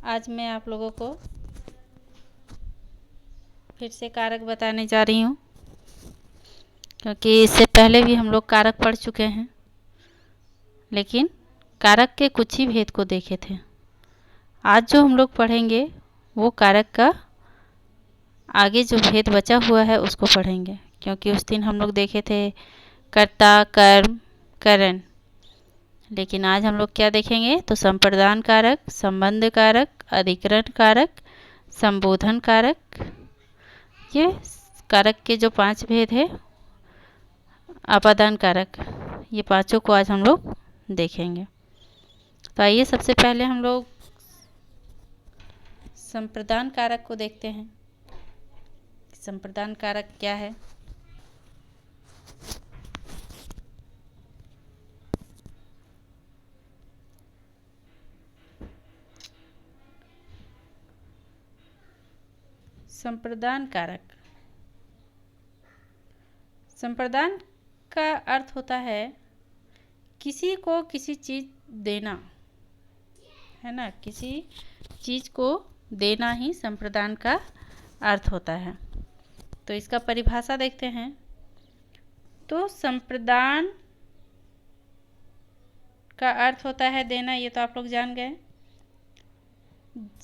आज मैं आप लोगों को फिर से कारक बताने जा रही हूँ, क्योंकि इससे पहले भी हम लोग कारक पढ़ चुके हैं, लेकिन कारक के कुछ ही भेद को देखे थे। आज जो हम लोग पढ़ेंगे वो कारक का आगे जो भेद बचा हुआ है उसको पढ़ेंगे, क्योंकि उस दिन हम लोग देखे थे कर्ता, कर्म, करण। लेकिन आज हम लोग क्या देखेंगे तो संप्रदान कारक, संबंध कारक, अधिकरण कारक, संबोधन कारक, ये कारक के जो 5 भेद है, आपादान कारक, ये पांचों को आज हम लोग देखेंगे। तो आइए सबसे पहले हम लोग संप्रदान कारक को देखते हैं। संप्रदान कारक क्या है? संप्रदान कारक, संप्रदान का अर्थ होता है किसी को किसी चीज़ देना, है ना। किसी चीज़ को देना ही संप्रदान का अर्थ होता है। तो इसका परिभाषा देखते हैं। तो संप्रदान का अर्थ होता है देना, ये तो आप लोग जान गए।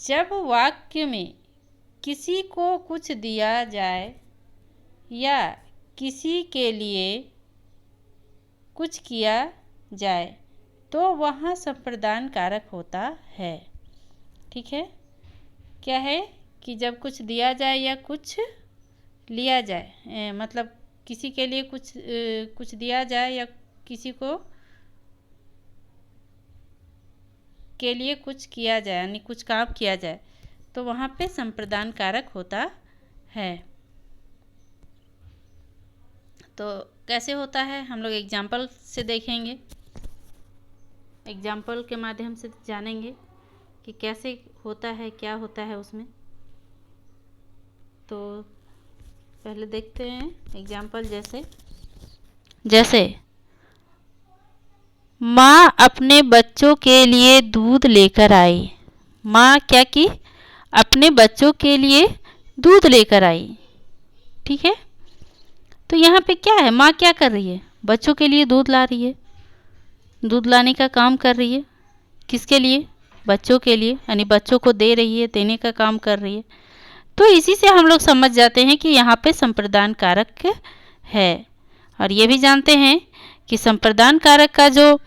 जब वाक्य में किसी को कुछ दिया जाए या किसी के लिए कुछ किया जाए तो वहाँ संप्रदान कारक होता है। ठीक है, क्या है कि जब कुछ दिया जाए या कुछ लिया जाए, मतलब किसी के लिए कुछ दिया जाए या किसी को के लिए कुछ किया जाए, यानी कुछ काम किया जाए, तो वहाँ पे संप्रदान कारक होता है। तो कैसे होता है हम लोग एग्जाम्पल से देखेंगे, एग्जाम्पल के माध्यम से जानेंगे कि कैसे होता है, क्या होता है उसमें। तो पहले देखते हैं एग्जाम्पल। जैसे माँ अपने बच्चों के लिए दूध लेकर आई। माँ क्या की? अपने बच्चों के लिए दूध लेकर आई। ठीक है, तो यहाँ पे क्या है, माँ क्या कर रही है? बच्चों के लिए दूध ला रही है, दूध लाने का काम कर रही है। किसके लिए? बच्चों के लिए, यानी बच्चों को दे रही है, देने का काम कर रही है। तो इसी से हम लोग समझ जाते हैं कि यहाँ पे संप्रदान कारक है। और ये भी जानते हैं कि संप्रदान कारक का जो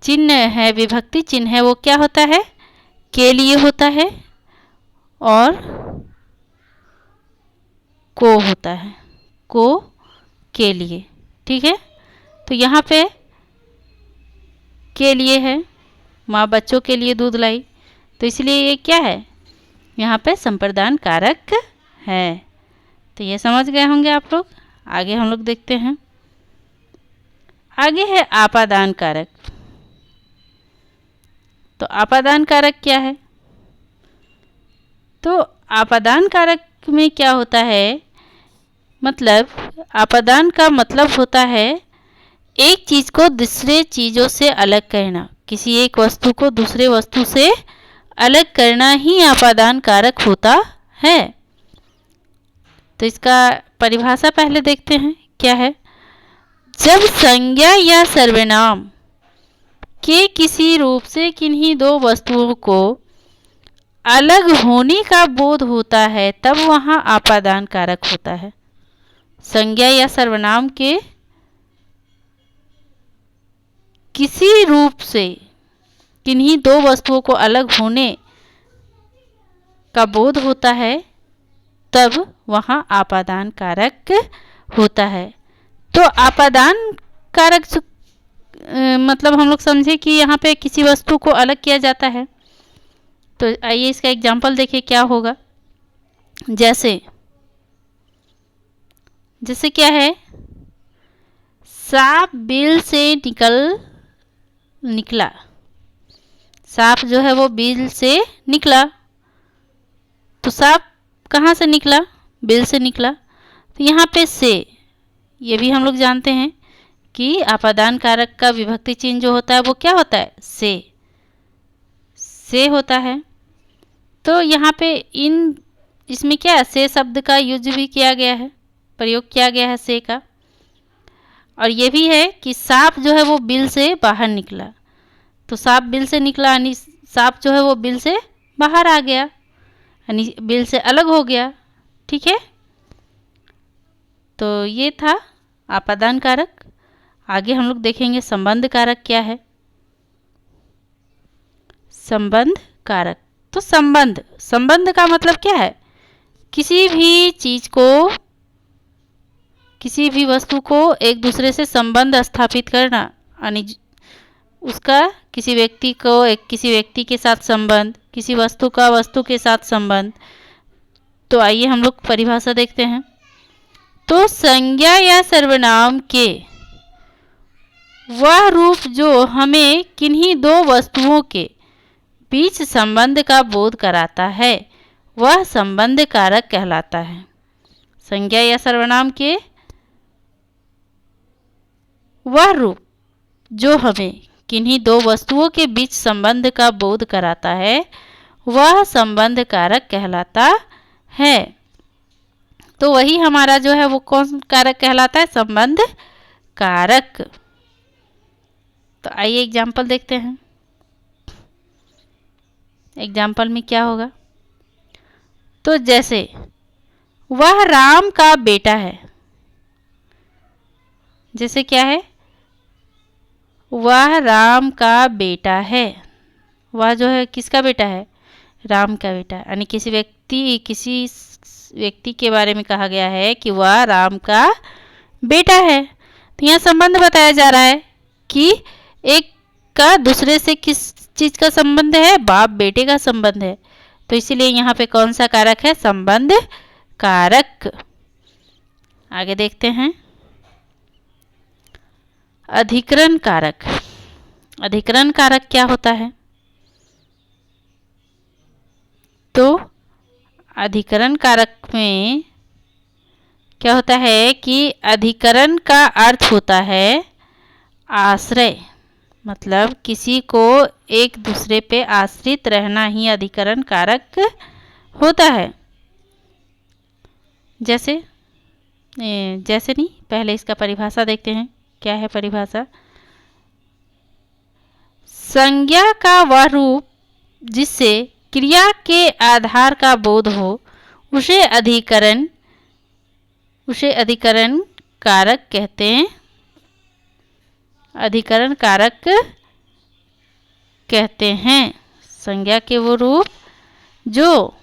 चिन्ह है, विभक्ति चिन्ह है, वो क्या होता है? के लिए होता है और को होता है, को के लिए। ठीक है, तो यहाँ पे के लिए है, माँ बच्चों के लिए दूध लाई, तो इसलिए ये क्या है, यहाँ पे संप्रदान कारक है। तो ये समझ गए होंगे आप लोग। आगे हम लोग देखते हैं। आगे है आपादान कारक। तो आपादान कारक क्या है? तो आपादान कारक में क्या होता है, मतलब आपादान का मतलब होता है एक चीज़ को दूसरे चीज़ों से अलग करना, किसी एक वस्तु को दूसरे वस्तु से अलग करना ही आपादान कारक होता है। तो इसका परिभाषा पहले देखते हैं क्या है। जब संज्ञा या सर्वनाम के किसी रूप से किन्हीं दो वस्तुओं को अलग होने का बोध होता है तब वहाँ आपादान कारक होता है। संज्ञा या सर्वनाम के किसी रूप से किन्हीं दो वस्तुओं को अलग होने का बोध होता है तब वहाँ आपादान कारक होता है। तो आपादान कारक मतलब हम लोग समझे कि यहाँ पे किसी वस्तु को अलग किया जाता है। तो आइए इसका एग्जाम्पल देखिए क्या होगा। जैसे क्या है, सांप बिल से निकला। सांप जो है वो बिल से निकला, तो सांप कहाँ से निकला? बिल से निकला। तो यहाँ पे से, ये भी हम लोग जानते हैं कि आपादान कारक का विभक्ति चिन्ह जो होता है वो क्या होता है? से होता है। तो यहाँ पे इसमें क्या है, से शब्द का यूज भी किया गया है, प्रयोग किया गया है से का। और ये भी है कि सांप जो है वो बिल से बाहर निकला, तो सांप बिल से निकला यानी सांप जो है वो बिल से बाहर आ गया, यानी बिल से अलग हो गया। ठीक है, तो ये था आपादान कारक। आगे हम लोग देखेंगे संबंध कारक क्या है। संबंध कारक, तो संबंध का मतलब क्या है, किसी भी चीज को, किसी भी वस्तु को एक दूसरे से संबंध स्थापित करना, यानी उसका किसी व्यक्ति के साथ संबंध, किसी वस्तु का वस्तु के साथ संबंध। तो आइए हम लोग परिभाषा देखते हैं। तो संज्ञा या सर्वनाम के वह रूप जो हमें किन्हीं दो वस्तुओं के बीच संबंध का बोध कराता है वह संबंध कारक कहलाता है। संज्ञा या सर्वनाम के वह रूप जो हमें किन्हीं दो वस्तुओं के बीच संबंध का बोध कराता है वह संबंध कारक कहलाता है। तो वही हमारा जो है वो कौन कारक कहलाता है, संबंध कारक। तो आइए एग्जाम्पल देखते हैं। एग्जाम्पल में क्या होगा, तो जैसे वह राम का बेटा है, जैसे क्या है, वह राम का बेटा है, वह जो है किसका बेटा है, राम का बेटा, यानी किसी व्यक्ति के बारे में कहा गया है कि वह राम का बेटा है। तो यहाँ संबंध बताया जा रहा है कि एक का दूसरे से किस चीज का संबंध है, बाप बेटे का संबंध है। तो इसीलिए यहाँ पे कौन सा कारक है, संबंध कारक। आगे देखते हैं अधिकरण कारक। अधिकरण कारक क्या होता है, तो अधिकरण कारक में क्या होता है कि अधिकरण का अर्थ होता है आश्रय, मतलब किसी को एक दूसरे पे आश्रित रहना ही अधिकरण कारक होता है। जैसे नहीं, पहले इसका परिभाषा देखते हैं। क्या है परिभाषा, संज्ञा का वह रूप जिससे क्रिया के आधार का बोध हो उसे अधिकरण कारक कहते हैं, अधिकरण कारक कहते हैं। संज्ञा के वो रूप जो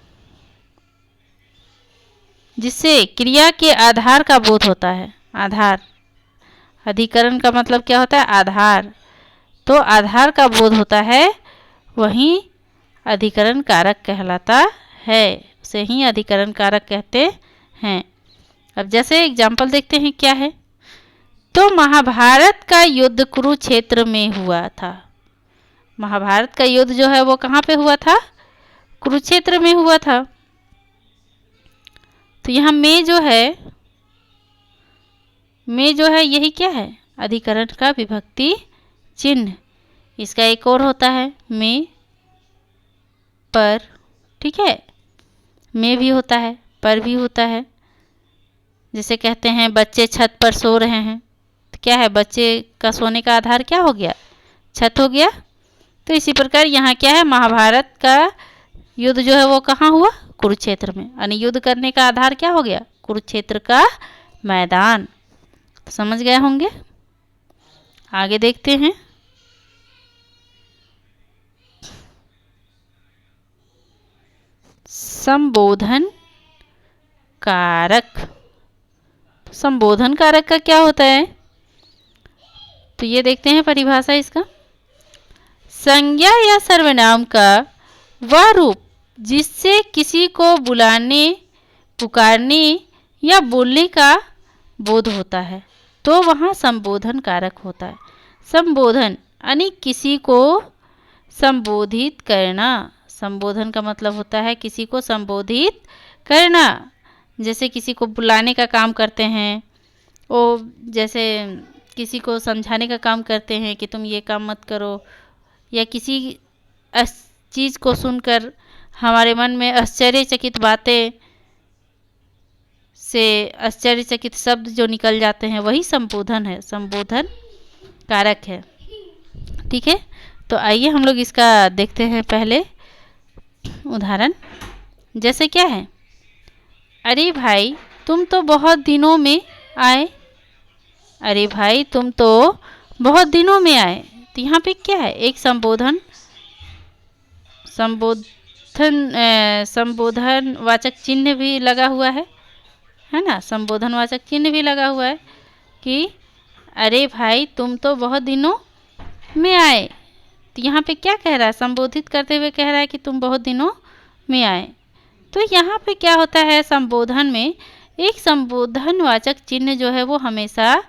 जिससे क्रिया के आधार का बोध होता है, आधार, अधिकरण का मतलब क्या होता है, आधार, तो आधार का बोध होता है वही अधिकरण कारक कहलाता है, उसे ही अधिकरण कारक कहते हैं। अब जैसे एग्जाम्पल देखते हैं क्या है, तो महाभारत का युद्ध कुरुक्षेत्र में हुआ था। महाभारत का युद्ध जो है वो कहाँ पे हुआ था, कुरुक्षेत्र में हुआ था। तो यहाँ में जो है यही क्या है, अधिकरण का विभक्ति चिन्ह। इसका एक और होता है में पर, ठीक है, में भी होता है पर भी होता है। जैसे कहते हैं बच्चे छत पर सो रहे हैं, तो क्या है, बच्चे का सोने का आधार क्या हो गया, छत हो गया। तो इसी प्रकार यहाँ क्या है, महाभारत का युद्ध जो है वो कहाँ हुआ, कुरुक्षेत्र में, यानी युद्ध करने का आधार क्या हो गया, कुरुक्षेत्र का मैदान। तो समझ गए होंगे। आगे देखते हैं संबोधन कारक। संबोधन कारक का क्या होता है, तो ये देखते हैं परिभाषा इसका। संज्ञा या सर्वनाम का वह रूप जिससे किसी को बुलाने, पुकारने या बोलने का बोध होता है तो वहाँ संबोधन कारक होता है। संबोधन यानी किसी को संबोधित करना, संबोधन का मतलब होता है किसी को संबोधित करना। जैसे किसी को बुलाने का काम करते हैं, वो जैसे किसी को समझाने का काम करते हैं कि तुम ये काम मत करो, या किसी चीज़ को सुनकर हमारे मन में आश्चर्यचकित बातें से आश्चर्यचकित शब्द जो निकल जाते हैं वही संबोधन है, संबोधन कारक है। ठीक है, तो आइए हम लोग इसका देखते हैं पहले उदाहरण। जैसे क्या है, अरे भाई तुम तो बहुत दिनों में आए। अरे भाई तुम तो बहुत दिनों में आए। तो यहाँ पे क्या है, एक संबोधन संबोधन वाचक चिन्ह भी लगा हुआ है ना, संबोधन वाचक चिन्ह भी लगा हुआ है कि अरे भाई तुम तो बहुत दिनों में आए। तो यहाँ पे क्या कह रहा है, संबोधित करते हुए कह रहा है कि तुम बहुत दिनों में आए। तो यहाँ पे क्या होता है, संबोधन में एक संबोधन वाचक चिन्ह जो है वो हमेशा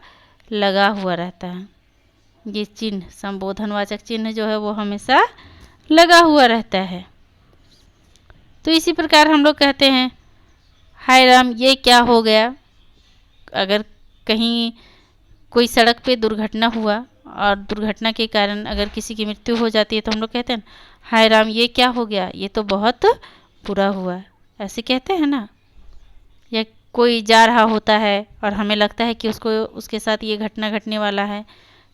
लगा हुआ रहता है। ये चिन्ह, संबोधन वाचक चिन्ह जो है वो हमेशा लगा हुआ रहता है। तो इसी प्रकार हम लोग कहते हैं, हाय राम ये क्या हो गया। अगर कहीं कोई सड़क पे दुर्घटना हुआ और दुर्घटना के कारण अगर किसी की मृत्यु हो जाती है तो हम लोग कहते हैं, हाय राम ये क्या हो गया, ये तो बहुत बुरा हुआ, ऐसे कहते हैं ना। या कोई जा रहा होता है और हमें लगता है कि उसके साथ ये घटना घटने वाला है,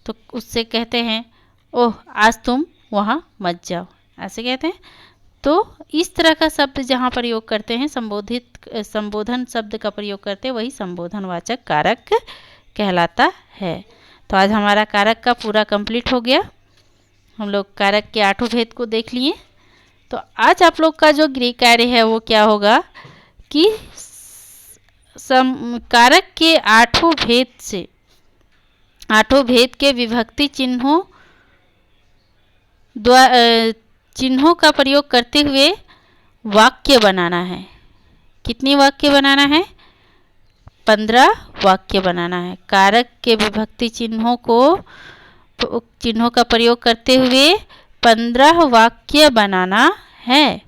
तो उससे कहते हैं, ओह आज तुम वहाँ मत जाओ, ऐसे कहते हैं। तो इस तरह का शब्द जहाँ प्रयोग करते हैं, संबोधन शब्द का प्रयोग करते हैं, वही संबोधनवाचक कारक कहलाता है। तो आज हमारा कारक का पूरा कंप्लीट हो गया। हम लोग कारक के 8 भेद को देख लिए। तो आज आप लोग का जो गृह कार्य है वो क्या होगा कि कारक के 8 भेद से 8 भेद के विभक्ति चिन्हों का प्रयोग करते हुए वाक्य बनाना है। कितनी वाक्य बनाना है, 15 वाक्य बनाना है। कारक के विभक्ति चिन्हों का प्रयोग करते हुए 15 वाक्य बनाना है।